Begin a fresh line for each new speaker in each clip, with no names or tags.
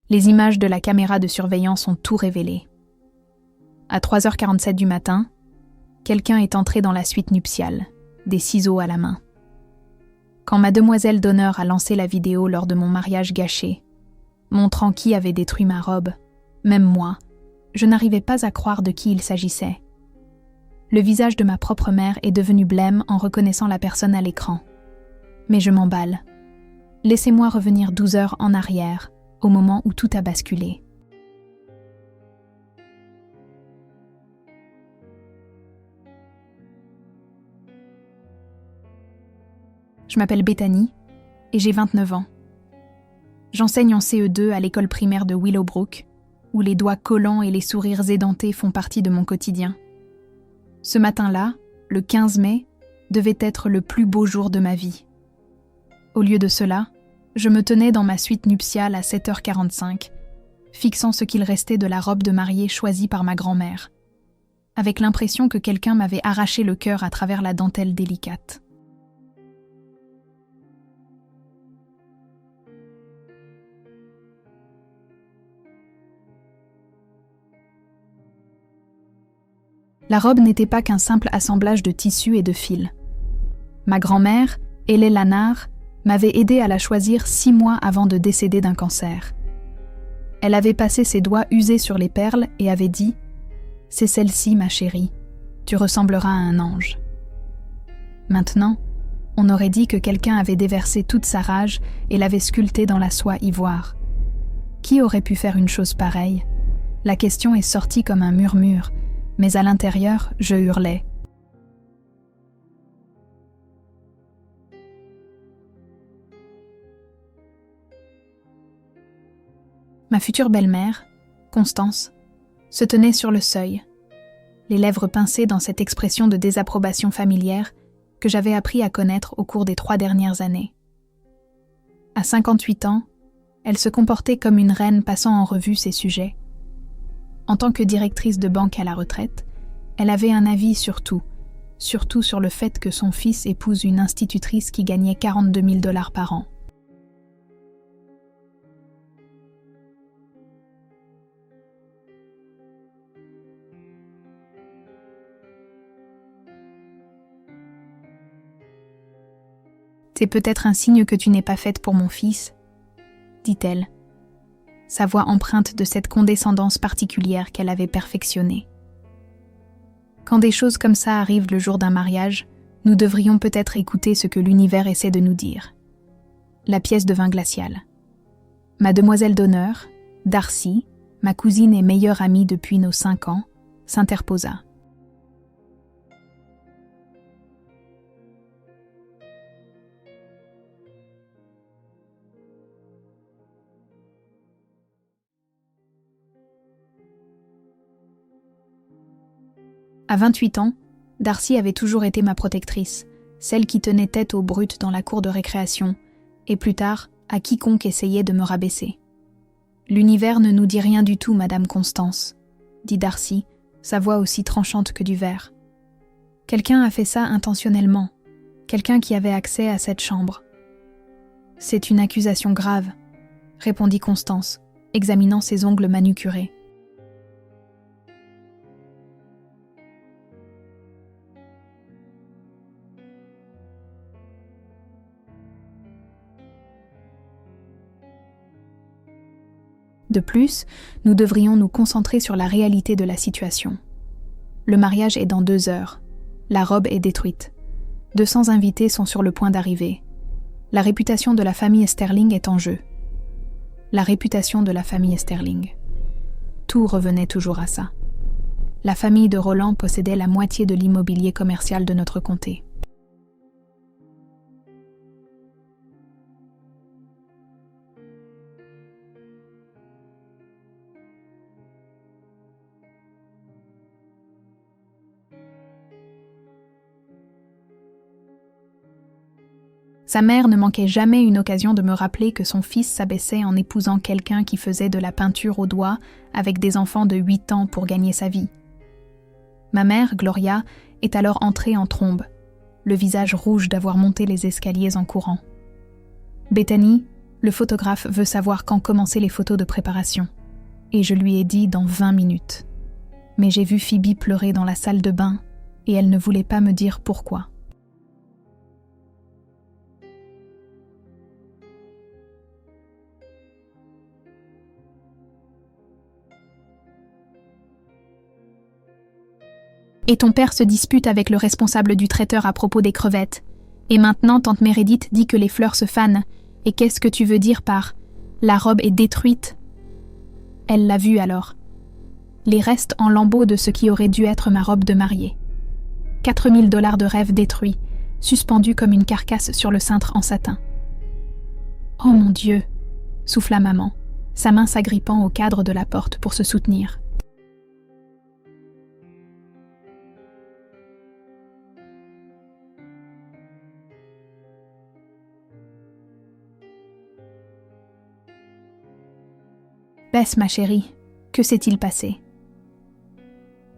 Les images de la caméra de surveillance ont tout révélé. À 3h47 du matin, quelqu'un est entré dans la suite nuptiale, des ciseaux à la main. Quand ma demoiselle d'honneur a lancé la vidéo lors de mon mariage gâché, montrant qui avait détruit ma robe, même moi, je n'arrivais pas à croire de qui il s'agissait. Le visage de ma propre mère est devenu blême en reconnaissant la personne à l'écran. Mais je m'emballe. Laissez-moi revenir 12 heures en arrière, au moment où tout a basculé. Je m'appelle Bethany et j'ai 29 ans. J'enseigne en CE2 à l'école primaire de Willowbrook, où les doigts collants et les sourires édentés font partie de mon quotidien. Ce matin-là, le 15 mai, devait être le plus beau jour de ma vie. Au lieu de cela, je me tenais dans ma suite nuptiale à 7h45, fixant ce qu'il restait de la robe de mariée choisie par ma grand-mère, avec l'impression que quelqu'un m'avait arraché le cœur à travers la dentelle délicate. La robe n'était pas qu'un simple assemblage de tissus et de fils. Ma grand-mère, Hélène Lanard, m'avait aidée à la choisir 6 mois avant de décéder d'un cancer. Elle avait passé ses doigts usés sur les perles et avait dit « C'est celle-ci, ma chérie, tu ressembleras à un ange. » Maintenant, on aurait dit que quelqu'un avait déversé toute sa rage et l'avait sculptée dans la soie ivoire. Qui aurait pu faire une chose pareille ? La question est sortie comme un murmure, mais à l'intérieur, je hurlais. Ma future belle-mère, Constance, se tenait sur le seuil, les lèvres pincées dans cette expression de désapprobation familière que j'avais appris à connaître au cours des 3 dernières années. À 58 ans, elle se comportait comme une reine passant en revue ses sujets. En tant que directrice de banque à la retraite, elle avait un avis sur tout, surtout sur le fait que son fils épouse une institutrice qui gagnait 42 000 $ par an. C'est peut-être un signe que tu n'es pas faite pour mon fils, dit-elle, sa voix empreinte de cette condescendance particulière qu'elle avait perfectionnée. Quand des choses comme ça arrivent le jour d'un mariage, nous devrions peut-être écouter ce que l'univers essaie de nous dire. La pièce devint glaciale. Ma demoiselle d'honneur, Darcy, ma cousine et meilleure amie depuis nos 5 ans, s'interposa. À 28 ans, Darcy avait toujours été ma protectrice, celle qui tenait tête aux brutes dans la cour de récréation, et plus tard, à quiconque essayait de me rabaisser. « L'univers ne nous dit rien du tout, Madame Constance, » dit Darcy, sa voix aussi tranchante que du verre. « Quelqu'un a fait ça intentionnellement, quelqu'un qui avait accès à cette chambre. »« C'est une accusation grave, » répondit Constance, examinant ses ongles manucurés. De plus, nous devrions nous concentrer sur la réalité de la situation. Le mariage est dans 2 heures. La robe est détruite. 200 invités sont sur le point d'arriver. La réputation de la famille Sterling est en jeu. La réputation de la famille Sterling. Tout revenait toujours à ça. La famille de Roland possédait la moitié de l'immobilier commercial de notre comté. Sa mère ne manquait jamais une occasion de me rappeler que son fils s'abaissait en épousant quelqu'un qui faisait de la peinture au doigt avec des enfants de 8 ans pour gagner sa vie. Ma mère, Gloria, est alors entrée en trombe, le visage rouge d'avoir monté les escaliers en courant. « Bethany, Le photographe veut savoir quand commencer les photos de préparation. Et je lui ai dit dans 20 minutes. Mais j'ai vu Phoebe pleurer dans la salle de bain et elle ne voulait pas me dire pourquoi. Et ton père se dispute avec le responsable du traiteur à propos des crevettes. Et maintenant, tante Meredith dit que les fleurs se fanent. Et qu'est-ce que tu veux dire par « la robe est détruite » ? Elle l'a vue alors. Les restes en lambeaux de ce qui aurait dû être ma robe de mariée. 4 000 $ de rêve détruits, suspendus comme une carcasse sur le cintre en satin. « Oh mon Dieu !» souffla maman, sa main s'agrippant au cadre de la porte pour se soutenir. Bess, ma chérie, que s'est-il passé ?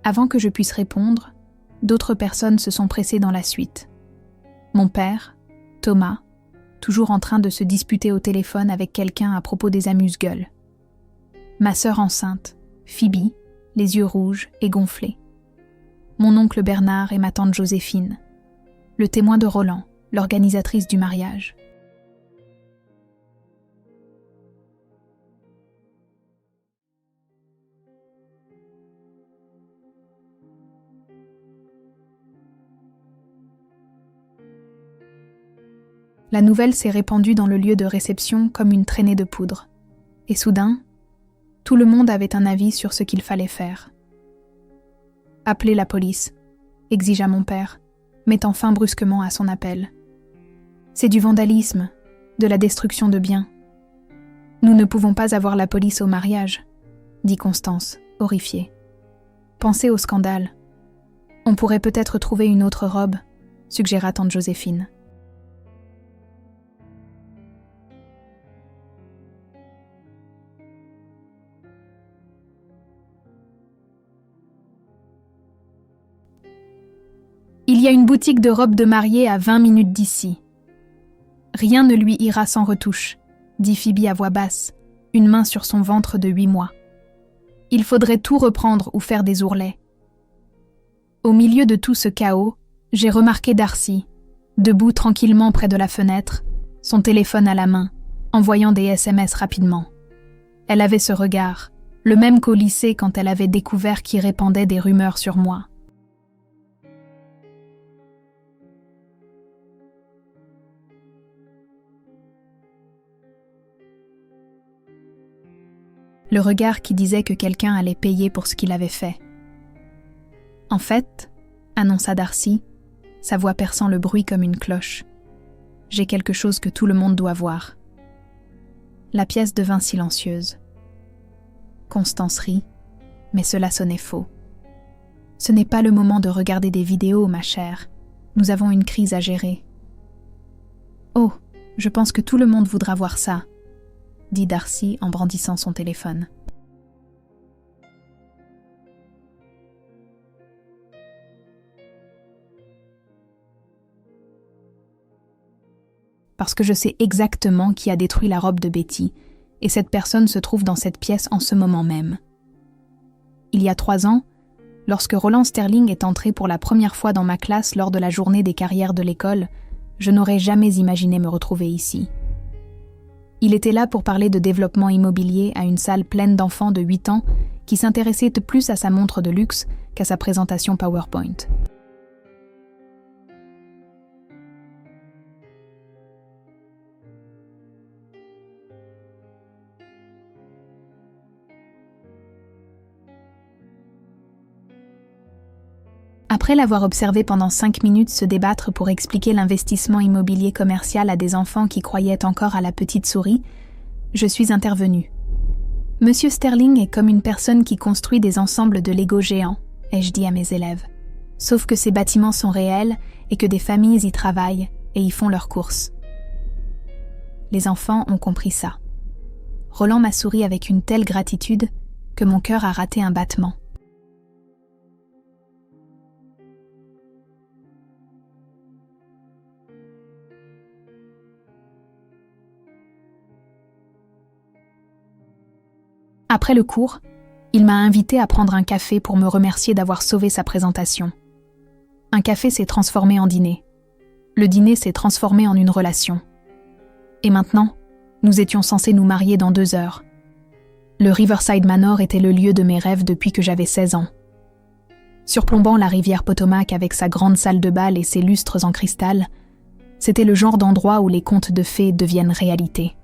Avant que je puisse répondre, d'autres personnes se sont pressées dans la suite. Mon père, Thomas, toujours en train de se disputer au téléphone avec quelqu'un à propos des amuse-gueules. Ma sœur enceinte, Phoebe, les yeux rouges et gonflés. Mon oncle Bernard et ma tante Joséphine. Le témoin de Roland, l'organisatrice du mariage. La nouvelle s'est répandue dans le lieu de réception comme une traînée de poudre. Et soudain, tout le monde avait un avis sur ce qu'il fallait faire. « Appelez la police », exigea mon père, mettant fin brusquement à son appel. « C'est du vandalisme, de la destruction de biens. »« Nous ne pouvons pas avoir la police au mariage », dit Constance, horrifiée. « Pensez au scandale. On pourrait peut-être trouver une autre robe, » suggéra tante Joséphine. Il y a une boutique de robes de mariée à 20 minutes d'ici. Rien ne lui ira sans retouche, dit Phoebe à voix basse, une main sur son ventre de 8 mois. Il faudrait tout reprendre ou faire des ourlets. Au milieu de tout ce chaos, j'ai remarqué Darcy, debout tranquillement près de la fenêtre, son téléphone à la main, envoyant des SMS rapidement. Elle avait ce regard, le même qu'au lycée quand elle avait découvert qui répandait des rumeurs sur moi. Le regard qui disait que quelqu'un allait payer pour ce qu'il avait fait. « En fait, » annonça Darcy, sa voix perçant le bruit comme une cloche, « j'ai quelque chose que tout le monde doit voir. » La pièce devint silencieuse. Constance rit, mais cela sonnait faux. « Ce n'est pas le moment de regarder des vidéos, ma chère. Nous avons une crise à gérer. »« Oh, je pense que tout le monde voudra voir ça, » dit Darcy en brandissant son téléphone. Parce que je sais exactement qui a détruit la robe de Betty, et cette personne se trouve dans cette pièce en ce moment même. Il y a 3 ans, lorsque Roland Sterling est entré pour la première fois dans ma classe lors de la journée des carrières de l'école, je n'aurais jamais imaginé me retrouver ici. Il était là pour parler de développement immobilier à une salle pleine d'enfants de 8 ans qui s'intéressaient plus à sa montre de luxe qu'à sa présentation PowerPoint. Après l'avoir observé pendant 5 minutes se débattre pour expliquer l'investissement immobilier commercial à des enfants qui croyaient encore à la petite souris, je suis intervenue. « Monsieur Sterling est comme une personne qui construit des ensembles de Lego géants », ai-je dit à mes élèves. Sauf que ces bâtiments sont réels et que des familles y travaillent et y font leurs courses. Les enfants ont compris ça. Roland m'a souri avec une telle gratitude que mon cœur a raté un battement. Après le cours, il m'a invité à prendre un café pour me remercier d'avoir sauvé sa présentation. Un café s'est transformé en dîner. Le dîner s'est transformé en une relation. Et maintenant, nous étions censés nous marier dans 2 heures. Le Riverside Manor était le lieu de mes rêves depuis que j'avais 16 ans. Surplombant la rivière Potomac avec sa grande salle de bal et ses lustres en cristal, c'était le genre d'endroit où les contes de fées deviennent réalité.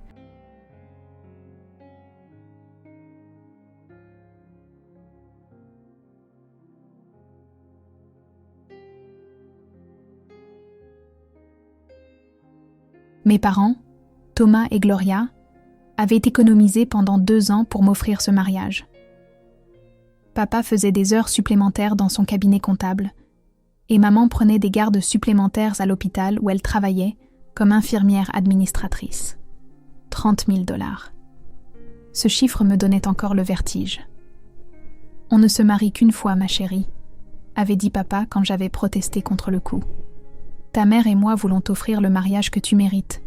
Mes parents, Thomas et Gloria, avaient économisé pendant 2 ans pour m'offrir ce mariage. Papa faisait des heures supplémentaires dans son cabinet comptable, et maman prenait des gardes supplémentaires à l'hôpital où elle travaillait comme infirmière administratrice. 30 000 $. Ce chiffre me donnait encore le vertige. « On ne se marie qu'une fois, ma chérie », avait dit papa quand j'avais protesté contre le coup. « Ta mère et moi voulons t'offrir le mariage que tu mérites. »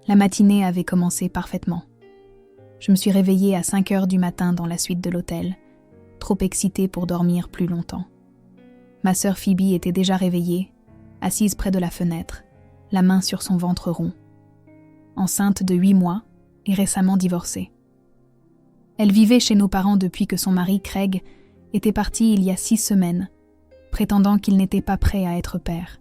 La matinée avait commencé parfaitement. Je me suis réveillée à 5 heures du matin dans la suite de l'hôtel, trop excitée pour dormir plus longtemps. Ma sœur Phoebe était déjà réveillée, assise près de la fenêtre, la main sur son ventre rond. Enceinte de 8 mois et récemment divorcée. Elle vivait chez nos parents depuis que son mari, Craig, était parti il y a 6 semaines, prétendant qu'il n'était pas prêt à être père.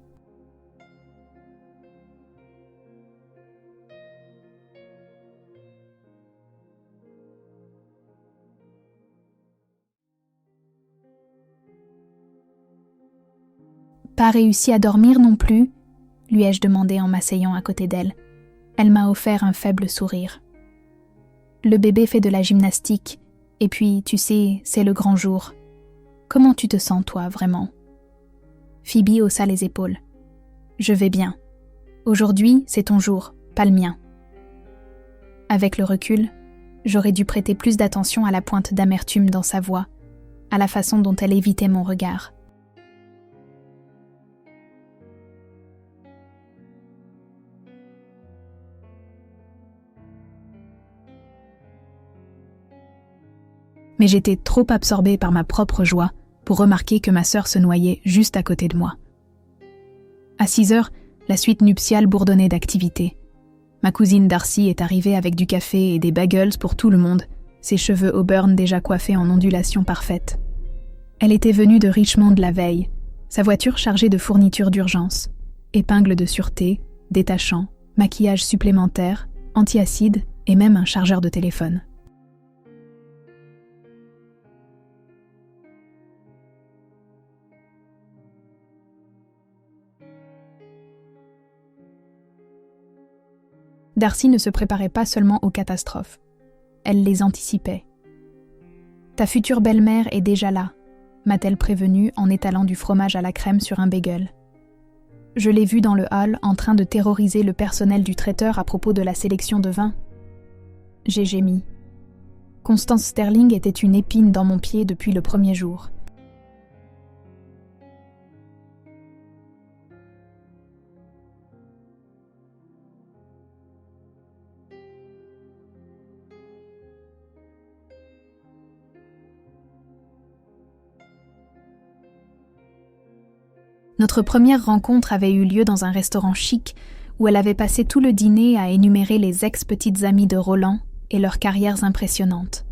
Pas réussi à dormir non plus, lui ai-je demandé en m'asseyant à côté d'elle. Elle m'a offert un faible sourire. Le bébé fait de la gymnastique, et puis, tu sais, c'est le grand jour. Comment tu te sens, toi, vraiment ? Phoebe haussa les épaules. Je vais bien. Aujourd'hui, c'est ton jour, pas le mien. Avec le recul, j'aurais dû prêter plus d'attention à la pointe d'amertume dans sa voix, à la façon dont elle évitait mon regard. Mais j'étais trop absorbée par ma propre joie pour remarquer que ma sœur se noyait juste à côté de moi. À 6 heures, la suite nuptiale bourdonnait d'activité. Ma cousine Darcy est arrivée avec du café et des bagels pour tout le monde, ses cheveux auburn déjà coiffés en ondulations parfaites. Elle était venue de Richmond la veille, sa voiture chargée de fournitures d'urgence, épingles de sûreté, détachants, maquillage supplémentaire, anti-acide et même un chargeur de téléphone. Darcy ne se préparait pas seulement aux catastrophes. Elle les anticipait. « Ta future belle-mère est déjà là », m'a-t-elle prévenue en étalant du fromage à la crème sur un bagel. Je l'ai vue dans le hall en train de terroriser le personnel du traiteur à propos de la sélection de vin. J'ai gémi. Constance Sterling était une épine dans mon pied depuis le premier jour. Notre première rencontre avait eu lieu dans un restaurant chic où elle avait passé tout le dîner à énumérer les ex-petites amies de Roland et leurs carrières impressionnantes.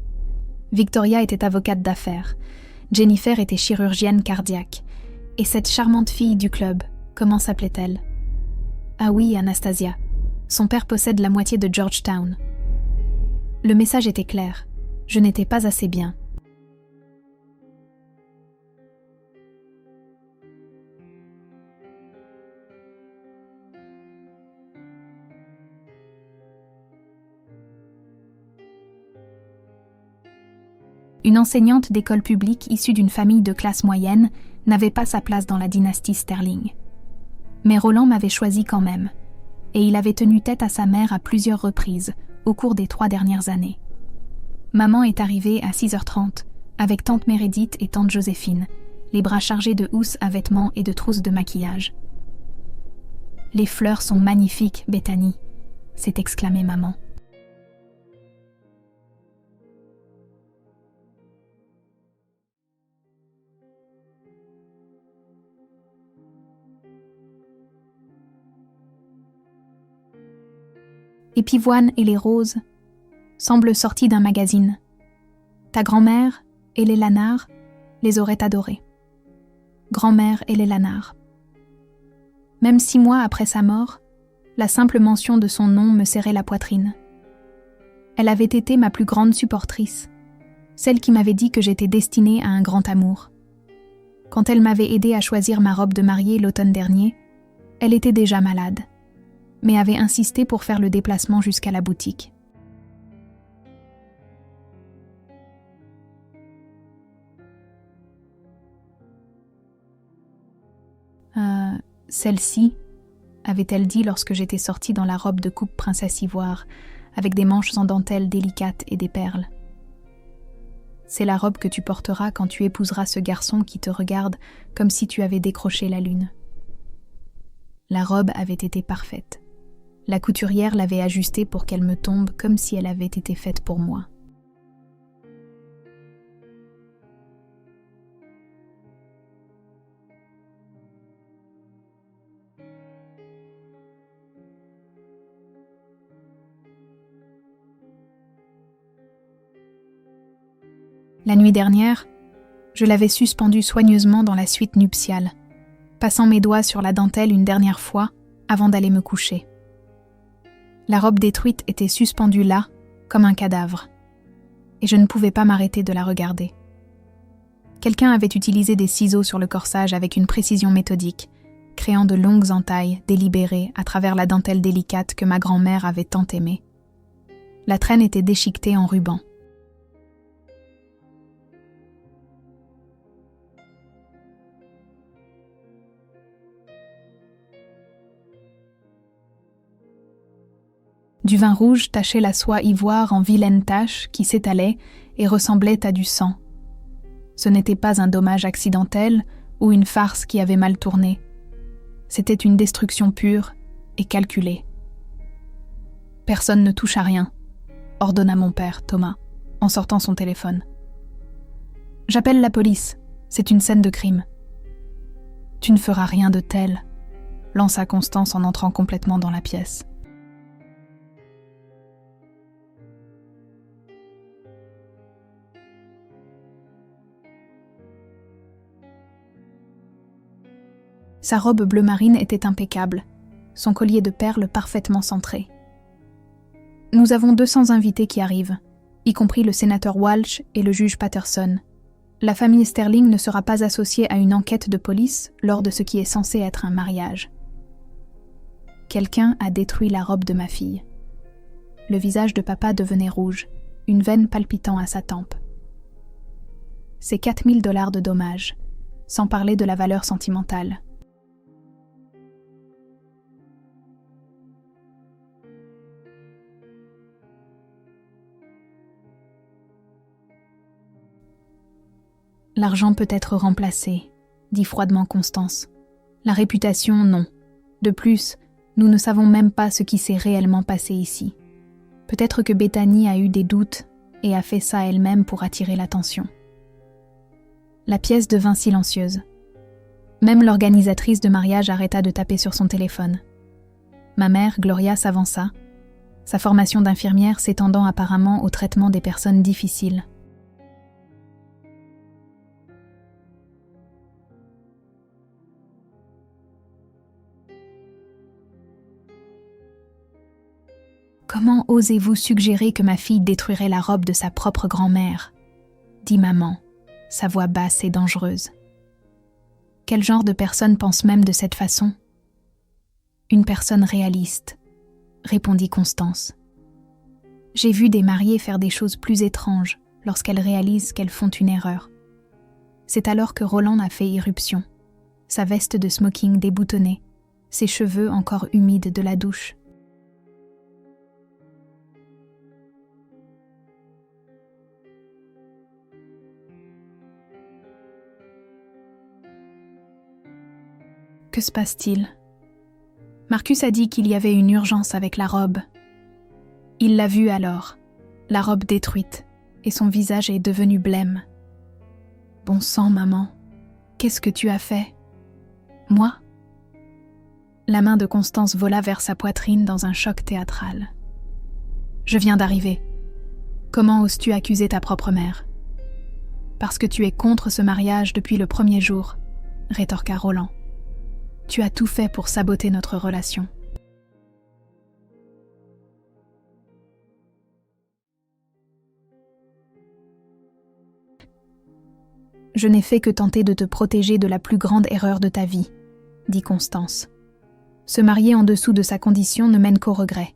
Victoria était avocate d'affaires, Jennifer était chirurgienne cardiaque, et cette charmante fille du club, comment s'appelait-elle ? Ah oui, Anastasia. Son père possède la moitié de Georgetown. Le message était clair. Je n'étais pas assez bien. Une enseignante d'école publique issue d'une famille de classe moyenne n'avait pas sa place dans la dynastie Sterling. Mais Roland m'avait choisi quand même, et il avait tenu tête à sa mère à plusieurs reprises au cours des 3 dernières années. Maman est arrivée à 6h30 avec tante Meredith et tante Joséphine, les bras chargés de housses à vêtements et de trousses de maquillage. « Les fleurs sont magnifiques, Bethany », s'est exclamée maman. Les pivoines et les roses semblent sortis d'un magazine. Ta grand-mère et les Lanard les auraient adorés. Grand-mère et les Lanard. Même 6 mois après sa mort, la simple mention de son nom me serrait la poitrine. Elle avait été ma plus grande supportrice, celle qui m'avait dit que j'étais destinée à un grand amour. Quand elle m'avait aidée à choisir ma robe de mariée l'automne dernier, elle était déjà malade, mais avait insisté pour faire le déplacement jusqu'à la boutique. Celle-ci, avait-elle dit lorsque j'étais sortie dans la robe de coupe princesse ivoire, avec des manches en dentelle délicates et des perles. C'est la robe que tu porteras quand tu épouseras ce garçon qui te regarde comme si tu avais décroché la lune. La robe avait été parfaite. La couturière l'avait ajustée pour qu'elle me tombe comme si elle avait été faite pour moi. La nuit dernière, je l'avais suspendue soigneusement dans la suite nuptiale, passant mes doigts sur la dentelle une dernière fois avant d'aller me coucher. La robe détruite était suspendue là, comme un cadavre, et je ne pouvais pas m'arrêter de la regarder. Quelqu'un avait utilisé des ciseaux sur le corsage avec une précision méthodique, créant de longues entailles délibérées à travers la dentelle délicate que ma grand-mère avait tant aimée. La traîne était déchiquetée en ruban. Du vin rouge tachait la soie ivoire en vilaines taches qui s'étalaient et ressemblaient à du sang. Ce n'était pas un dommage accidentel ou une farce qui avait mal tourné. C'était une destruction pure et calculée. « Personne ne touche à rien », ordonna mon père, Thomas, en sortant son téléphone. « J'appelle la police, c'est une scène de crime. »« Tu ne feras rien de tel », lança Constance en entrant complètement dans la pièce. Sa robe bleu marine était impeccable, son collier de perles parfaitement centré. Nous avons 200 invités qui arrivent, y compris le sénateur Walsh et le juge Patterson. La famille Sterling ne sera pas associée à une enquête de police lors de ce qui est censé être un mariage. Quelqu'un a détruit la robe de ma fille. Le visage de papa devenait rouge, une veine palpitant à sa tempe. C'est 4 000 $ de dommages, sans parler de la valeur sentimentale. L'argent peut être remplacé, dit froidement Constance. La réputation, non. De plus, nous ne savons même pas ce qui s'est réellement passé ici. Peut-être que Bethany a eu des doutes et a fait ça elle-même pour attirer l'attention. La pièce devint silencieuse. Même l'organisatrice de mariage arrêta de taper sur son téléphone. Ma mère, Gloria, s'avança, sa formation d'infirmière s'étendant apparemment au traitement des personnes difficiles. Comment osez-vous suggérer que ma fille détruirait la robe de sa propre grand-mère ? Dit maman, sa voix basse et dangereuse. Quel genre de personne pense même de cette façon ? Une personne réaliste, répondit Constance. J'ai vu des mariées faire des choses plus étranges lorsqu'elles réalisent qu'elles font une erreur. C'est alors que Roland a fait irruption, sa veste de smoking déboutonnée, ses cheveux encore humides de la douche. Que se passe-t-il ? Marcus a dit qu'il y avait une urgence avec la robe. Il l'a vue alors, la robe détruite, et son visage est devenu blême. Bon sang, maman, qu'est-ce que tu as fait ? Moi ? La main de Constance vola vers sa poitrine dans un choc théâtral. Je viens d'arriver. Comment oses-tu accuser ta propre mère ? Parce que tu es contre ce mariage depuis le premier jour, rétorqua Roland. Tu as tout fait pour saboter notre relation. Je n'ai fait que tenter de te protéger de la plus grande erreur de ta vie, dit Constance. Se marier en dessous de sa condition ne mène qu'au regret.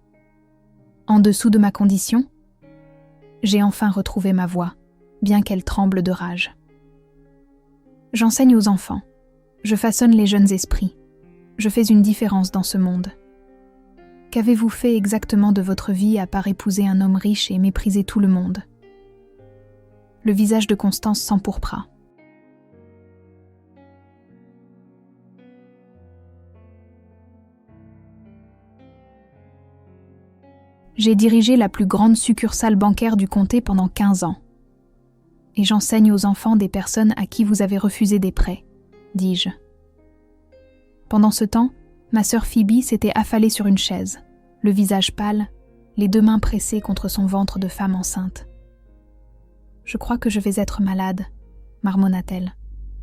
En dessous de ma condition ? J'ai enfin retrouvé ma voix, bien qu'elle tremble de rage. J'enseigne aux enfants. Je façonne les jeunes esprits. Je fais une différence dans ce monde. Qu'avez-vous fait exactement de votre vie à part épouser un homme riche et mépriser tout le monde ? Le visage de Constance s'empourpra. J'ai dirigé la plus grande succursale bancaire du comté pendant 15 ans. Et j'enseigne aux enfants des personnes à qui vous avez refusé des prêts, dis-je. Pendant ce temps, ma sœur Phoebe s'était affalée sur une chaise, le visage pâle, les 2 mains pressées contre son ventre de femme enceinte. « Je crois que je vais être malade, » marmonna-t-elle.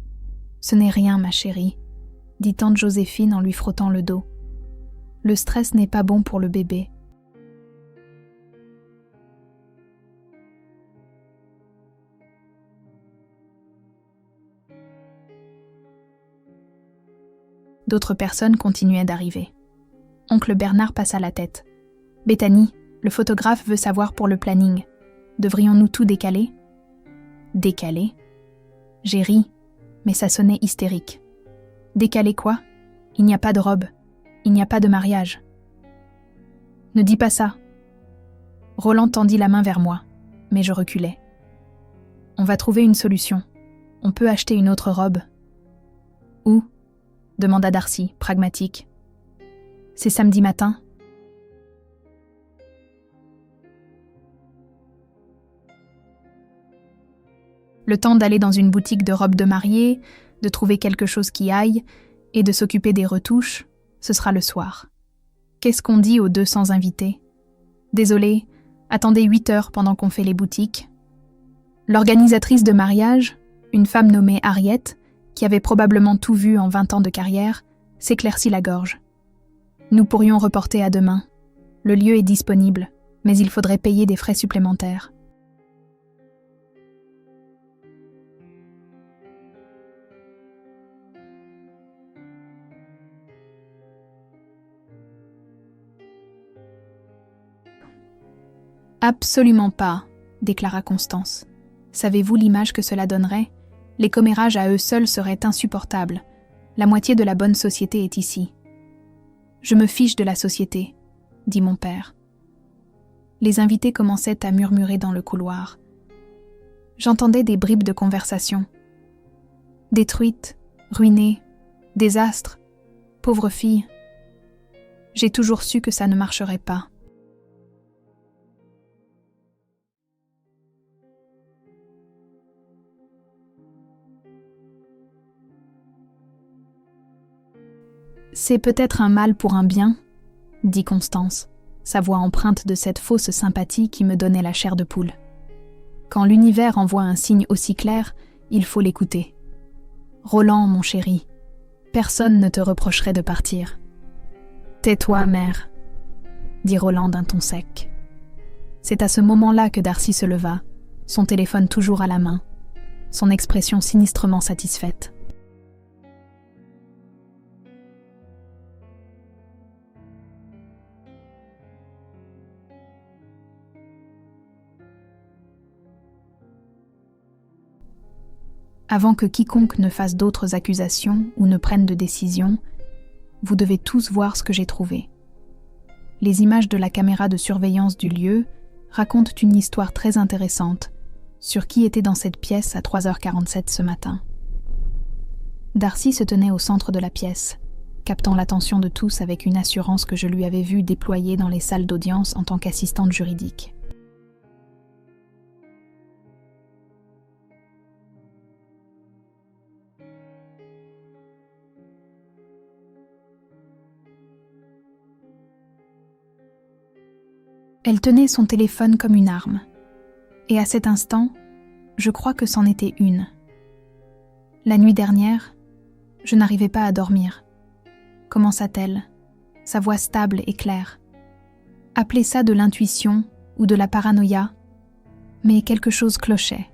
« Ce n'est rien, ma chérie, » dit tante Joséphine en lui frottant le dos. « Le stress n'est pas bon pour le bébé. » D'autres personnes continuaient d'arriver. Oncle Bernard passa la tête. « Bethany, le photographe veut savoir pour le planning. Devrions-nous tout décaler ?» « Décaler ?» J'ai ri, mais ça sonnait hystérique. « Décaler quoi ? Il n'y a pas de robe. Il n'y a pas de mariage. » « Ne dis pas ça. » Roland tendit la main vers moi, mais je reculai. « On va trouver une solution. On peut acheter une autre robe. »« Où ? » demanda Darcy, pragmatique. « C'est samedi matin. » Le temps d'aller dans une boutique de robes de mariée, de trouver quelque chose qui aille, et de s'occuper des retouches, ce sera le soir. Qu'est-ce qu'on dit aux 200 invités ? Désolé, attendez 8 heures pendant qu'on fait les boutiques. L'organisatrice de mariage, une femme nommée Harriet, qui avait probablement tout vu en 20 ans de carrière, s'éclaircit la gorge. Nous pourrions reporter à demain. Le lieu est disponible, mais il faudrait payer des frais supplémentaires. Absolument pas, déclara Constance. Savez-vous l'image que cela donnerait ? Les commérages à eux seuls seraient insupportables. La moitié de la bonne société est ici. Je me fiche de la société, dit mon père. Les invités commençaient à murmurer dans le couloir. J'entendais des bribes de conversation. Détruite, ruinée, désastre, pauvre fille. J'ai toujours su que ça ne marcherait pas. C'est peut-être un mal pour un bien, dit Constance, sa voix empreinte de cette fausse sympathie qui me donnait la chair de poule. Quand l'univers envoie un signe aussi clair, il faut l'écouter. Roland, mon chéri, personne ne te reprocherait de partir. Tais-toi, mère, dit Roland d'un ton sec. C'est à ce moment-là que Darcy se leva, son téléphone toujours à la main, son expression sinistrement satisfaite. Avant que quiconque ne fasse d'autres accusations ou ne prenne de décision, vous devez tous voir ce que j'ai trouvé. Les images de la caméra de surveillance du lieu racontent une histoire très intéressante sur qui était dans cette pièce à 3h47 ce matin. Darcy se tenait au centre de la pièce, captant l'attention de tous avec une assurance que je lui avais vue déployer dans les salles d'audience en tant qu'assistante juridique. Elle tenait son téléphone comme une arme. Et à cet instant, je crois que c'en était une. La nuit dernière, je n'arrivais pas à dormir. Commença-t-elle, sa voix stable et claire. Appelez ça de l'intuition ou de la paranoïa, mais quelque chose clochait.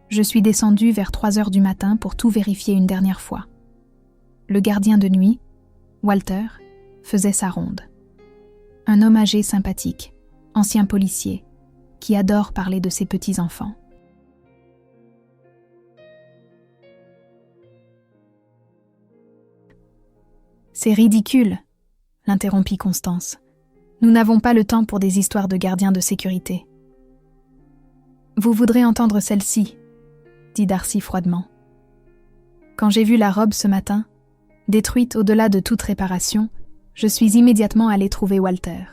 Je suis descendue vers 3h du matin pour tout vérifier une dernière fois. Le gardien de nuit, Walter, faisait sa ronde. Un homme âgé sympathique, ancien policier, qui adore parler de ses petits-enfants. « C'est ridicule », l'interrompit Constance. « Nous n'avons pas le temps pour des histoires de gardiens de sécurité. »« Vous voudrez entendre celle-ci », dit Darcy froidement. « Quand j'ai vu la robe ce matin, détruite au-delà de toute réparation, je suis immédiatement allée trouver Walter.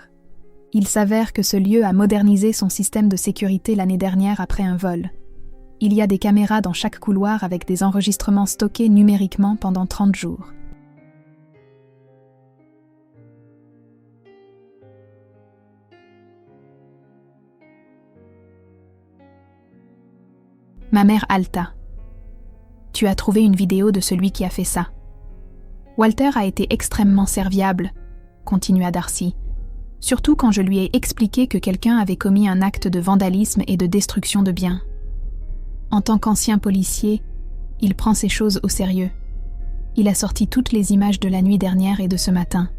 Il s'avère que ce lieu a modernisé son système de sécurité l'année dernière après un vol. Il y a des caméras dans chaque couloir avec des enregistrements stockés numériquement pendant 30 jours. Ma mère haleta. « Tu as trouvé une vidéo de celui qui a fait ça. » Walter a été extrêmement serviable, continua Darcy, surtout quand je lui ai expliqué que quelqu'un avait commis un acte de vandalisme et de destruction de biens. En tant qu'ancien policier, il prend ces choses au sérieux. Il a sorti toutes les images de la nuit dernière et de ce matin.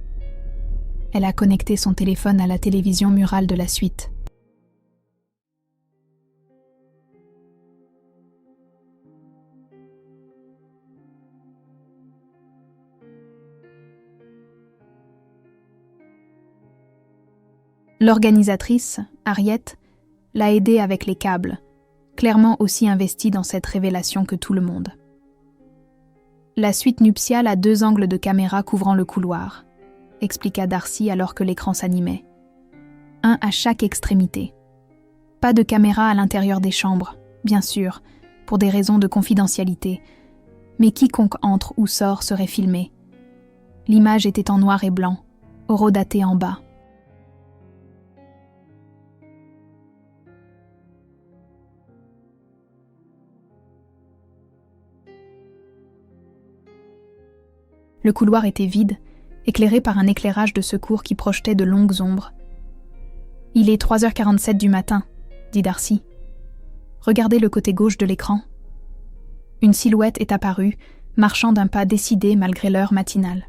Elle a connecté son téléphone à la télévision murale de la suite. L'organisatrice, Harriet, l'a aidée avec les câbles, clairement aussi investie dans cette révélation que tout le monde. La suite nuptiale a 2 angles de caméra couvrant le couloir, expliqua Darcy alors que l'écran s'animait. Un à chaque extrémité. Pas de caméra à l'intérieur des chambres, bien sûr, pour des raisons de confidentialité, mais quiconque entre ou sort serait filmé. L'image était en noir et blanc, horodatée en bas. Le couloir était vide, éclairé par un éclairage de secours qui projetait de longues ombres. « Il est 3h47 du matin, » dit Darcy. « Regardez le côté gauche de l'écran. » Une silhouette est apparue, marchant d'un pas décidé malgré l'heure matinale.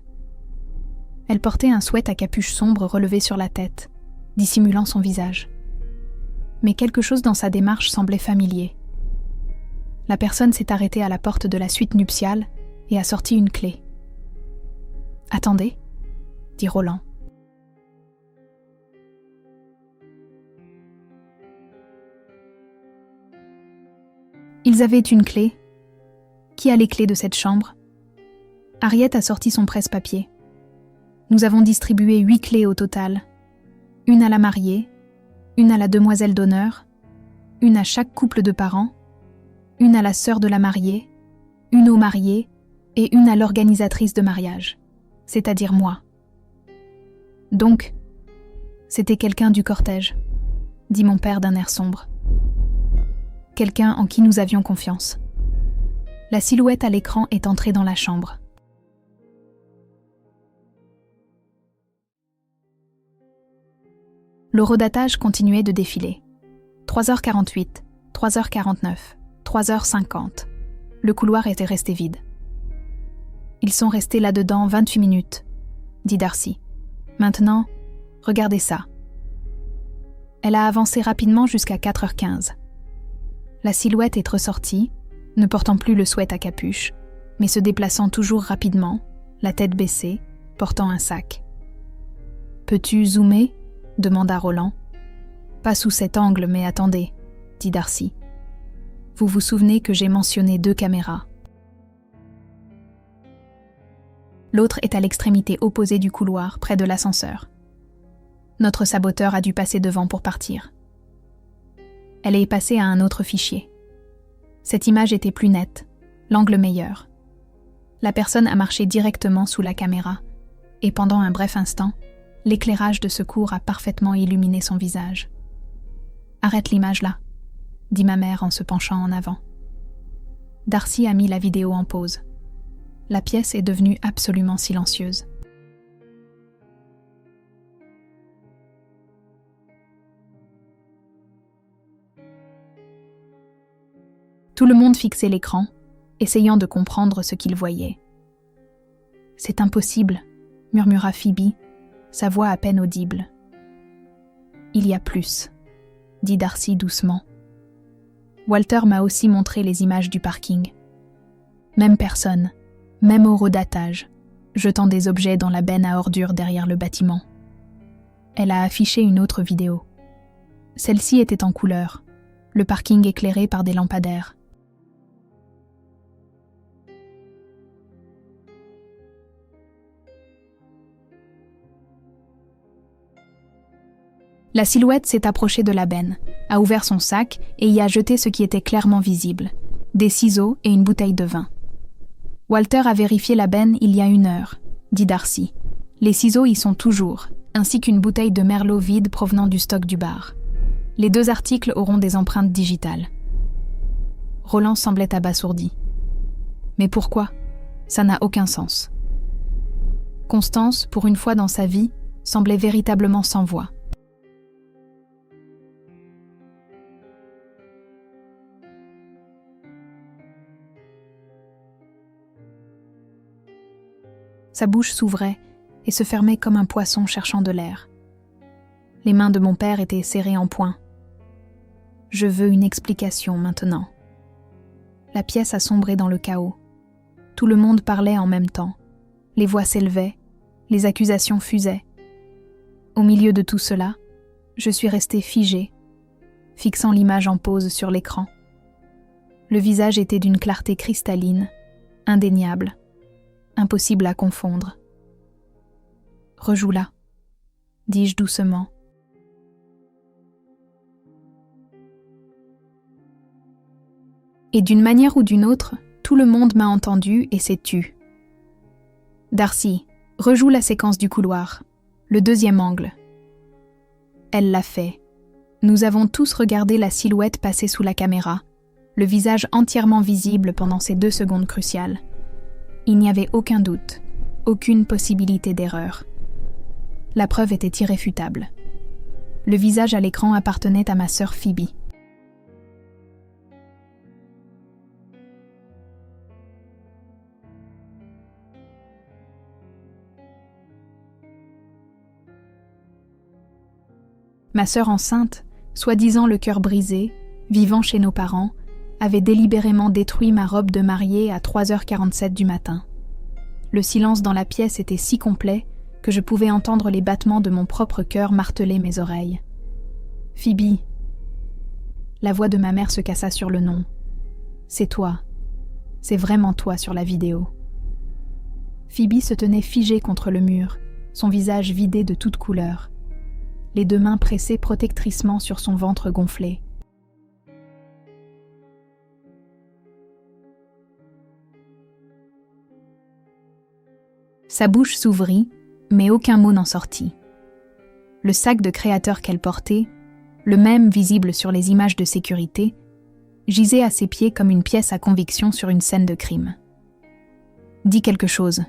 Elle portait un sweat à capuche sombre relevé sur la tête, dissimulant son visage. Mais quelque chose dans sa démarche semblait familier. La personne s'est arrêtée à la porte de la suite nuptiale et a sorti une clé. « Attendez, » dit Roland. Ils avaient une clé. Qui a les clés de cette chambre ? Harriet a sorti son presse-papier. Nous avons distribué 8 clés au total. Une à la mariée, une à la demoiselle d'honneur, une à chaque couple de parents, une à la sœur de la mariée, une au marié et une à l'organisatrice de mariage. C'est-à-dire moi. Donc, c'était quelqu'un du cortège, dit mon père d'un air sombre. Quelqu'un en qui nous avions confiance. La silhouette à l'écran est entrée dans la chambre. L'horodatage continuait de défiler. 3h48, 3h49, 3h50. Le couloir était resté vide. Ils sont restés là-dedans 28 minutes, dit Darcy. Maintenant, regardez ça. Elle a avancé rapidement jusqu'à 4h15. La silhouette est ressortie, ne portant plus le sweat à capuche, mais se déplaçant toujours rapidement, la tête baissée, portant un sac. « Peux-tu zoomer ?» demanda Roland. « Pas sous cet angle, mais attendez, » dit Darcy. « Vous vous souvenez que j'ai mentionné 2 caméras. L'autre est à l'extrémité opposée du couloir, près de l'ascenseur. Notre saboteur a dû passer devant pour partir. Elle est passée à un autre fichier. Cette image était plus nette, l'angle meilleur. La personne a marché directement sous la caméra, et pendant un bref instant, l'éclairage de secours a parfaitement illuminé son visage. « Arrête l'image là », dit ma mère en se penchant en avant. Darcy a mis la vidéo en pause. La pièce est devenue absolument silencieuse. Tout le monde fixait l'écran, essayant de comprendre ce qu'il voyait. « C'est impossible », murmura Phoebe, sa voix à peine audible. « Il y a plus », dit Darcy doucement. Walter m'a aussi montré les images du parking. Même personne, même horodatage, jetant des objets dans la benne à ordures derrière le bâtiment. Elle a affiché une autre vidéo. Celle-ci était en couleur, le parking éclairé par des lampadaires. La silhouette s'est approchée de la benne, a ouvert son sac et y a jeté ce qui était clairement visible, des ciseaux et une bouteille de vin. Walter a vérifié la benne il y a 1 heure, dit Darcy. Les ciseaux y sont toujours, ainsi qu'une bouteille de merlot vide provenant du stock du bar. Les 2 articles auront des empreintes digitales. Roland semblait abasourdi. Mais pourquoi ? Ça n'a aucun sens. Constance, pour une fois dans sa vie, semblait véritablement sans voix. Sa bouche s'ouvrait et se fermait comme un poisson cherchant de l'air. Les mains de mon père étaient serrées en poing. Je veux une explication maintenant. La pièce a sombré dans le chaos. Tout le monde parlait en même temps. Les voix s'élevaient, les accusations fusaient. Au milieu de tout cela, je suis restée figée, fixant l'image en pause sur l'écran. Le visage était d'une clarté cristalline, indéniable. Impossible à confondre. « Rejoue-la », dis-je doucement. Et d'une manière ou d'une autre, tout le monde m'a entendu et s'est tu. « Darcy, rejoue la séquence du couloir, le 2e angle. » Elle l'a fait. Nous avons tous regardé la silhouette passer sous la caméra, le visage entièrement visible pendant ces 2 secondes cruciales. Il n'y avait aucun doute, aucune possibilité d'erreur. La preuve était irréfutable. Le visage à l'écran appartenait à ma sœur Phoebe. Ma sœur enceinte, soi-disant le cœur brisé, vivant chez nos parents, avait délibérément détruit ma robe de mariée à 3h47 du matin. Le silence dans la pièce était si complet que je pouvais entendre les battements de mon propre cœur marteler mes oreilles. « Phoebe !» La voix de ma mère se cassa sur le nom. « C'est toi. C'est vraiment toi sur la vidéo. » Phoebe se tenait figée contre le mur, son visage vidé de toute couleur, les 2 mains pressées protectricement sur son ventre gonflé. Sa bouche s'ouvrit, mais aucun mot n'en sortit. Le sac de créateur qu'elle portait, le même visible sur les images de sécurité, gisait à ses pieds comme une pièce à conviction sur une scène de crime. « Dis quelque chose »,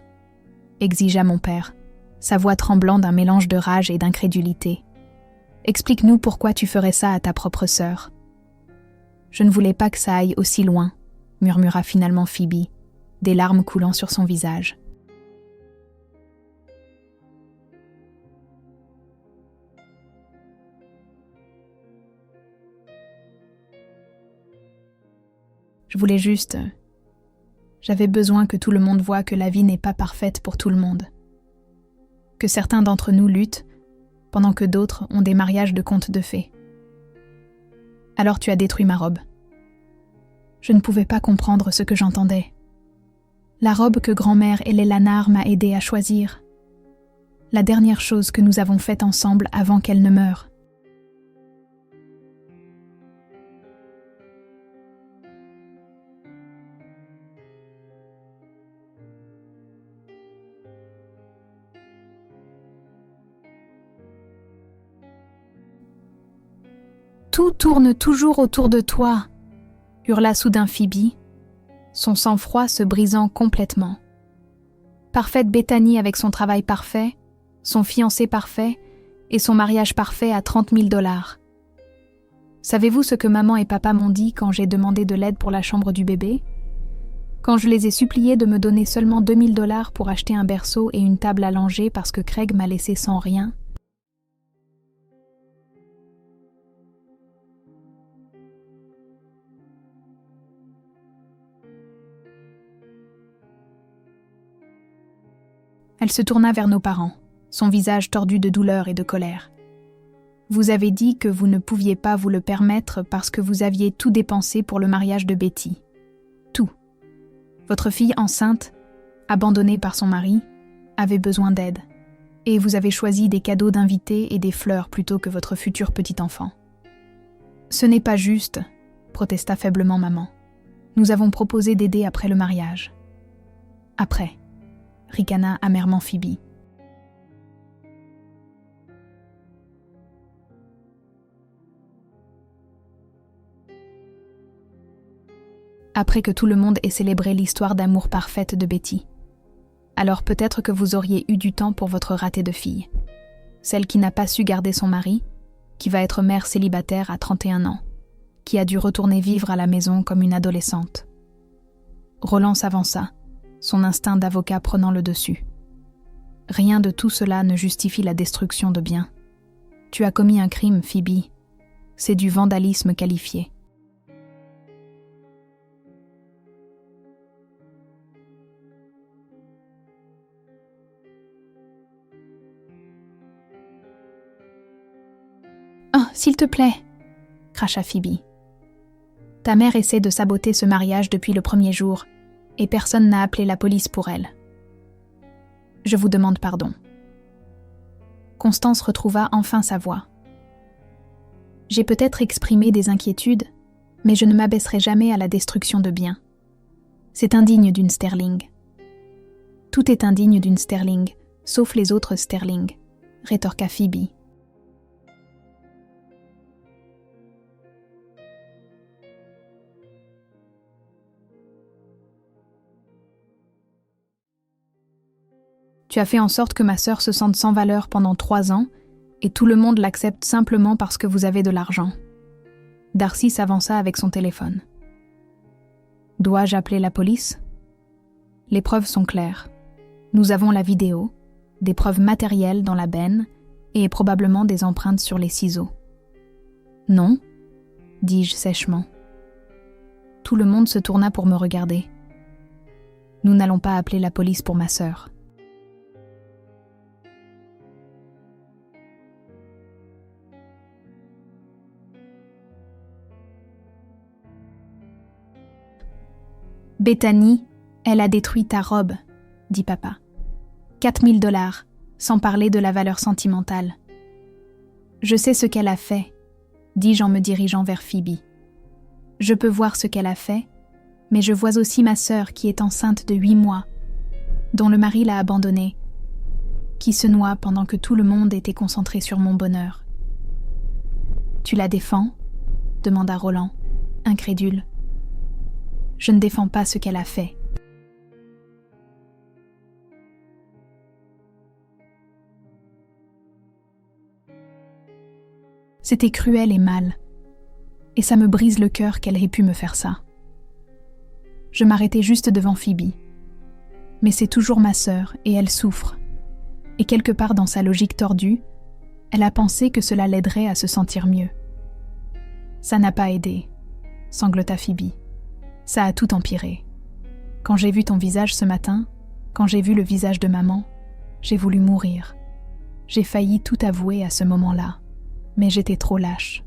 exigea mon père, sa voix tremblant d'un mélange de rage et d'incrédulité. « Explique-nous pourquoi tu ferais ça à ta propre sœur. »« Je ne voulais pas que ça aille aussi loin », murmura finalement Phoebe, des larmes coulant sur son visage. Je voulais juste... J'avais besoin que tout le monde voie que la vie n'est pas parfaite pour tout le monde. Que certains d'entre nous luttent, pendant que d'autres ont des mariages de contes de fées. Alors tu as détruit ma robe. Je ne pouvais pas comprendre ce que j'entendais. La robe que grand-mère Hélène Lanard m'a aidé à choisir. La dernière chose que nous avons faite ensemble avant qu'elle ne meure. Tout tourne toujours autour de toi, hurla soudain Phoebe, son sang-froid se brisant complètement. Parfaite Bethany avec son travail parfait, son fiancé parfait et son mariage parfait à 30 000 $. Savez-vous ce que maman et papa m'ont dit quand j'ai demandé de l'aide pour la chambre du bébé? Quand je les ai suppliés de me donner seulement 2 000 $ pour acheter un berceau et une table à langer parce que Craig m'a laissé sans rien? Elle se tourna vers nos parents, son visage tordu de douleur et de colère. Vous avez dit que vous ne pouviez pas vous le permettre parce que vous aviez tout dépensé pour le mariage de Betty. Tout. Votre fille enceinte, abandonnée par son mari, avait besoin d'aide. Et vous avez choisi des cadeaux d'invités et des fleurs plutôt que votre futur petit enfant. Ce n'est pas juste, protesta faiblement maman. Nous avons proposé d'aider après le mariage. Après, ricana amèrement Phoebe. Après que tout le monde ait célébré l'histoire d'amour parfaite de Betty. Alors peut-être que vous auriez eu du temps pour votre ratée de fille. Celle qui n'a pas su garder son mari, qui va être mère célibataire à 31 ans, qui a dû retourner vivre à la maison comme une adolescente. Roland s'avança, son instinct d'avocat prenant le dessus. Rien de tout cela ne justifie la destruction de biens. Tu as commis un crime, Phoebe. C'est du vandalisme qualifié. « Oh, s'il te plaît !» cracha Phoebe. « Ta mère essaie de saboter ce mariage depuis le premier jour, et personne n'a appelé la police pour elle. Je vous demande pardon. » Constance retrouva enfin sa voix. « J'ai peut-être exprimé des inquiétudes, mais je ne m'abaisserai jamais à la destruction de biens. C'est indigne d'une Sterling. »« Tout est indigne d'une Sterling, sauf les autres Sterling, » rétorqua Phoebe. Tu as fait en sorte que ma sœur se sente sans valeur pendant 3 ans, et tout le monde l'accepte simplement parce que vous avez de l'argent. Darcy s'avança avec son téléphone. Dois-je appeler la police? Les preuves sont claires. Nous avons la vidéo, des preuves matérielles dans la benne, et probablement des empreintes sur les ciseaux. Non, dis-je sèchement. Tout le monde se tourna pour me regarder. Nous n'allons pas appeler la police pour ma sœur. Bethany, elle a détruit ta robe, dit papa. 4 000 $, sans parler de la valeur sentimentale. Je sais ce qu'elle a fait, dis-je en me dirigeant vers Phoebe. Je peux voir ce qu'elle a fait, mais je vois aussi ma sœur qui est enceinte de 8 mois, dont le mari l'a abandonnée, qui se noie pendant que tout le monde était concentré sur mon bonheur. Tu la défends ? Demanda Roland, incrédule. Je ne défends pas ce qu'elle a fait. C'était cruel et mal, et ça me brise le cœur qu'elle ait pu me faire ça. Je m'arrêtais juste devant Phoebe. Mais c'est toujours ma sœur, et elle souffre. Et quelque part dans sa logique tordue, elle a pensé que cela l'aiderait à se sentir mieux. Ça n'a pas aidé, sanglota Phoebe. Ça a tout empiré. Quand j'ai vu ton visage ce matin, quand j'ai vu le visage de maman, j'ai voulu mourir. J'ai failli tout avouer à ce moment-là, mais j'étais trop lâche.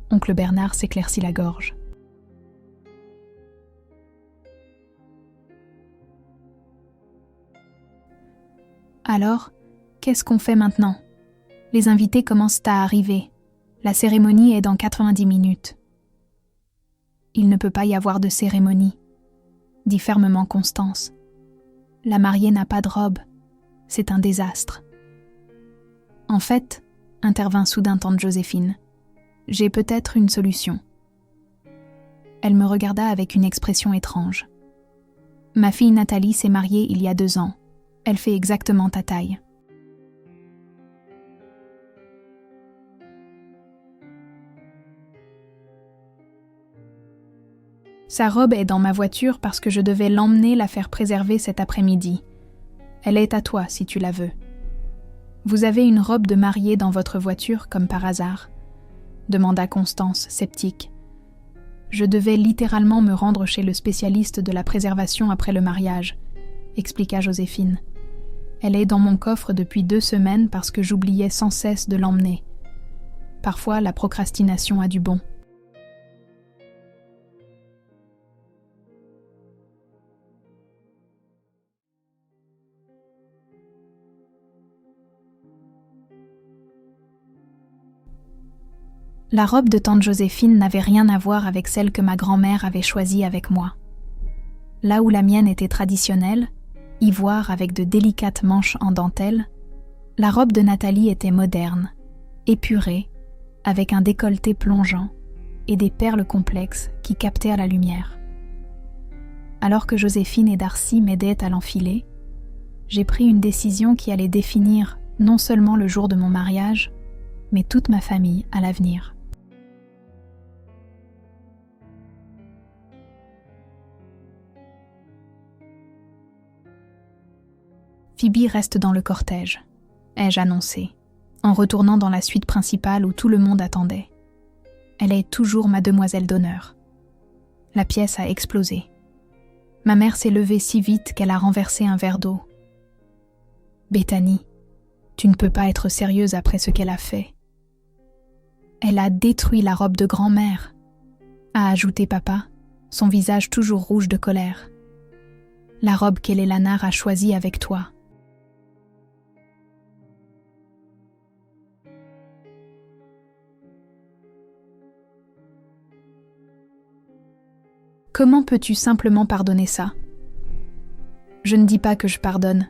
Oncle Bernard s'éclaircit la gorge. Alors, qu'est-ce qu'on fait maintenant ? Les invités commencent à arriver. La cérémonie est dans 90 minutes. Il ne peut pas y avoir de cérémonie, dit fermement Constance. La mariée n'a pas de robe. C'est un désastre. En fait, intervint soudain tante Joséphine, j'ai peut-être une solution. Elle me regarda avec une expression étrange. Ma fille Nathalie s'est mariée il y a 2 ans. Elle fait exactement ta taille. Sa robe est dans ma voiture parce que je devais l'emmener la faire préserver cet après-midi. Elle est à toi si tu la veux. Vous avez une robe de mariée dans votre voiture comme par hasard ? Demanda Constance, sceptique. Je devais littéralement me rendre chez le spécialiste de la préservation après le mariage, expliqua Joséphine. Elle est dans mon coffre depuis 2 semaines parce que j'oubliais sans cesse de l'emmener. Parfois, la procrastination a du bon. La robe de tante Joséphine n'avait rien à voir avec celle que ma grand-mère avait choisie avec moi. Là où la mienne était traditionnelle, ivoire avec de délicates manches en dentelle, la robe de Nathalie était moderne, épurée, avec un décolleté plongeant et des perles complexes qui captèrent la lumière. Alors que Joséphine et Darcy m'aidaient à l'enfiler, j'ai pris une décision qui allait définir non seulement le jour de mon mariage, mais toute ma famille à l'avenir. Phoebe reste dans le cortège, ai-je annoncé, en retournant dans la suite principale où tout le monde attendait. Elle est toujours ma demoiselle d'honneur. La pièce a explosé. Ma mère s'est levée si vite qu'elle a renversé un verre d'eau. « Bethany, tu ne peux pas être sérieuse après ce qu'elle a fait. »« Elle a détruit la robe de grand-mère, » a ajouté papa, son visage toujours rouge de colère. « La robe qu'Elle Lanard a choisie avec toi. » Comment peux-tu simplement pardonner ça ? Je ne dis pas que je pardonne,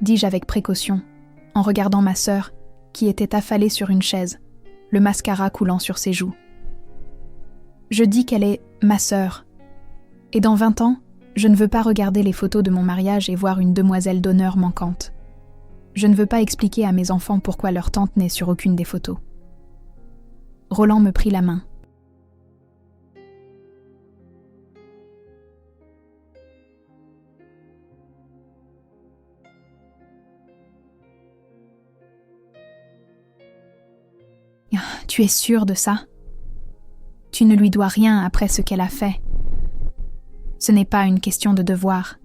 dis-je avec précaution, en regardant ma sœur, qui était affalée sur une chaise, le mascara coulant sur ses joues. Je dis qu'elle est ma sœur, et dans 20 ans, je ne veux pas regarder les photos de mon mariage et voir une demoiselle d'honneur manquante. Je ne veux pas expliquer à mes enfants pourquoi leur tante n'est sur aucune des photos. Roland me prit la main. Tu es sûre de ça ? Tu ne lui dois rien après ce qu'elle a fait. Ce n'est pas une question de devoir,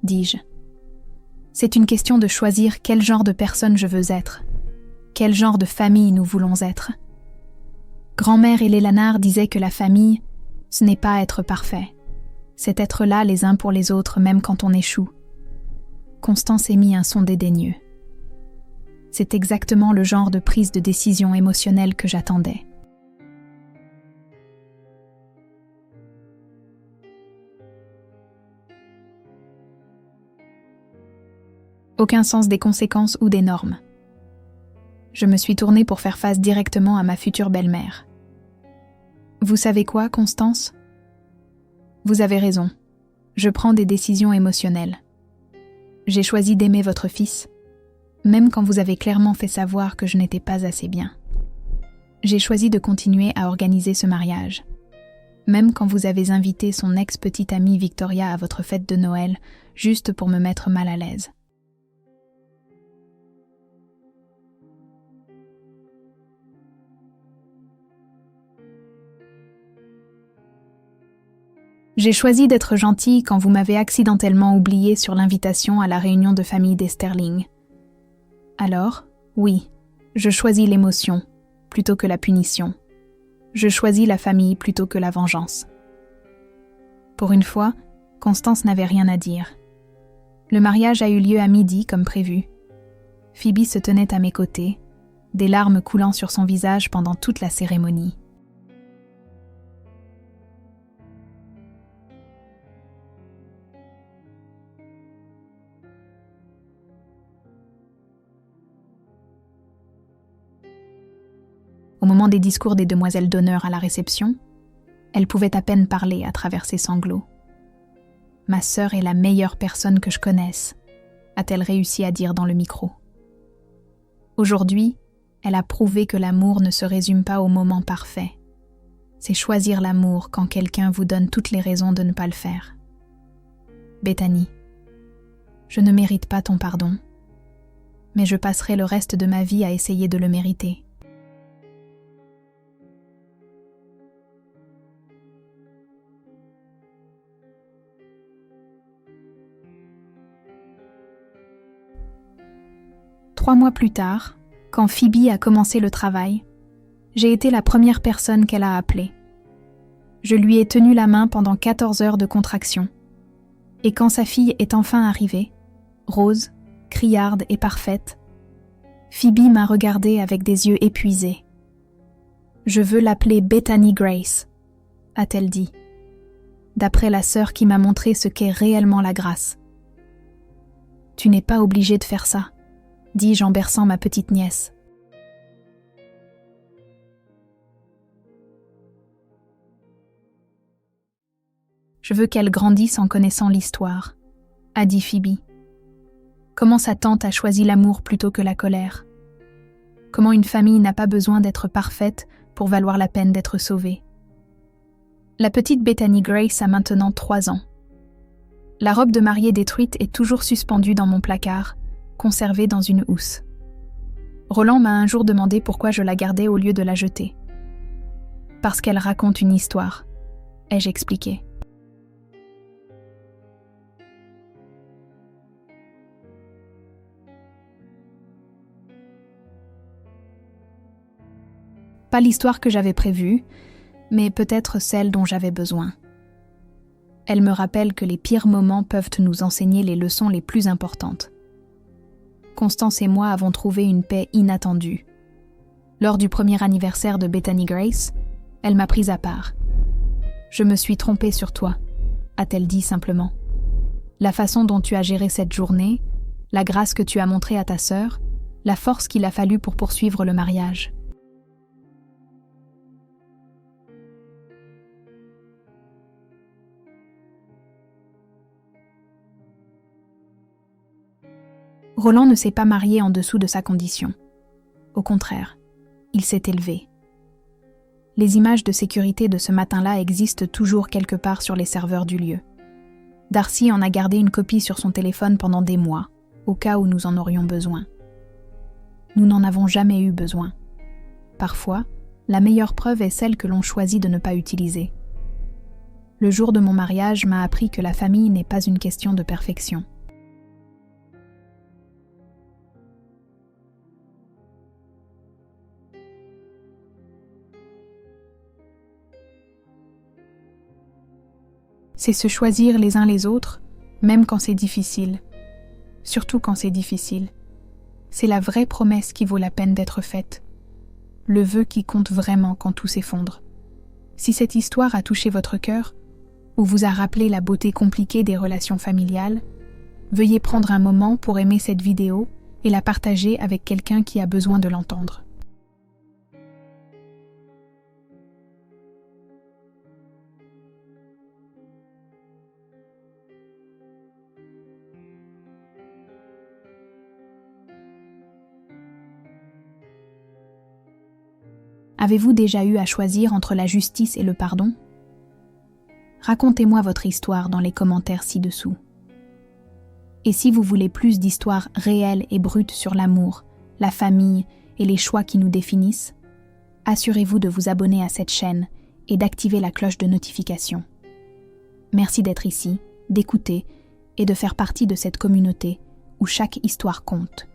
dis-je. C'est une question de choisir quel genre de personne je veux être, quel genre de famille nous voulons être. Grand-mère Hélène Lanard disait que la famille, ce n'est pas être parfait, c'est être là les uns pour les autres même quand on échoue. Constance émit un son dédaigneux. C'est exactement le genre de prise de décision émotionnelle que j'attendais. Aucun sens des conséquences ou des normes. Je me suis tournée pour faire face directement à ma future belle-mère. Vous savez quoi, Constance ? Vous avez raison. Je prends des décisions émotionnelles. J'ai choisi d'aimer votre fils, même quand vous avez clairement fait savoir que je n'étais pas assez bien. J'ai choisi de continuer à organiser ce mariage, même quand vous avez invité son ex-petite amie Victoria à votre fête de Noël, juste pour me mettre mal à l'aise. J'ai choisi d'être gentille quand vous m'avez accidentellement oublié sur l'invitation à la réunion de famille des Sterling. Alors, oui, je choisis l'émotion plutôt que la punition. Je choisis la famille plutôt que la vengeance. Pour une fois, Constance n'avait rien à dire. Le mariage a eu lieu à midi comme prévu. Phoebe se tenait à mes côtés, des larmes coulant sur son visage pendant toute la cérémonie. Au moment des discours des demoiselles d'honneur à la réception, elle pouvait à peine parler à travers ses sanglots. « Ma sœur est la meilleure personne que je connaisse », a-t-elle réussi à dire dans le micro. Aujourd'hui, elle a prouvé que l'amour ne se résume pas au moment parfait. C'est choisir l'amour quand quelqu'un vous donne toutes les raisons de ne pas le faire. Bethany, je ne mérite pas ton pardon, mais je passerai le reste de ma vie à essayer de le mériter. Trois mois plus tard, quand Phoebe a commencé le travail, j'ai été la première personne qu'elle a appelée. Je lui ai tenu la main pendant 14 heures de contraction. Et quand sa fille est enfin arrivée, rose, criarde et parfaite, Phoebe m'a regardée avec des yeux épuisés. « Je veux l'appeler Bethany Grace », a-t-elle dit, d'après la sœur qui m'a montré ce qu'est réellement la grâce. « Tu n'es pas obligée de faire ça », dis-je en berçant ma petite nièce. Je veux qu'elle grandisse en connaissant l'histoire, a dit Phoebe. Comment sa tante a choisi l'amour plutôt que la colère. Comment une famille n'a pas besoin d'être parfaite pour valoir la peine d'être sauvée. La petite Bethany Grace a maintenant 3 ans. La robe de mariée détruite est toujours suspendue dans mon placard, conservée dans une housse. Roland m'a un jour demandé pourquoi je la gardais au lieu de la jeter. « Parce qu'elle raconte une histoire », ai-je expliqué. Pas l'histoire que j'avais prévue, mais peut-être celle dont j'avais besoin. Elle me rappelle que les pires moments peuvent nous enseigner les leçons les plus importantes. Constance et moi avons trouvé une paix inattendue. Lors du premier anniversaire de Bethany Grace, elle m'a prise à part. « Je me suis trompée sur toi », a-t-elle dit simplement. La façon dont tu as géré cette journée, la grâce que tu as montrée à ta sœur, la force qu'il a fallu pour poursuivre le mariage. Roland ne s'est pas marié en dessous de sa condition. Au contraire, il s'est élevé. Les images de sécurité de ce matin-là existent toujours quelque part sur les serveurs du lieu. Darcy en a gardé une copie sur son téléphone pendant des mois, au cas où nous en aurions besoin. Nous n'en avons jamais eu besoin. Parfois, la meilleure preuve est celle que l'on choisit de ne pas utiliser. Le jour de mon mariage m'a appris que la famille n'est pas une question de perfection. C'est se choisir les uns les autres, même quand c'est difficile. Surtout quand c'est difficile. C'est la vraie promesse qui vaut la peine d'être faite. Le vœu qui compte vraiment quand tout s'effondre. Si cette histoire a touché votre cœur, ou vous a rappelé la beauté compliquée des relations familiales, veuillez prendre un moment pour aimer cette vidéo et la partager avec quelqu'un qui a besoin de l'entendre. Avez-vous déjà eu à choisir entre la justice et le pardon? Racontez-moi votre histoire dans les commentaires ci-dessous. Et si vous voulez plus d'histoires réelles et brutes sur l'amour, la famille et les choix qui nous définissent, assurez-vous de vous abonner à cette chaîne et d'activer la cloche de notification. Merci d'être ici, d'écouter et de faire partie de cette communauté où chaque histoire compte.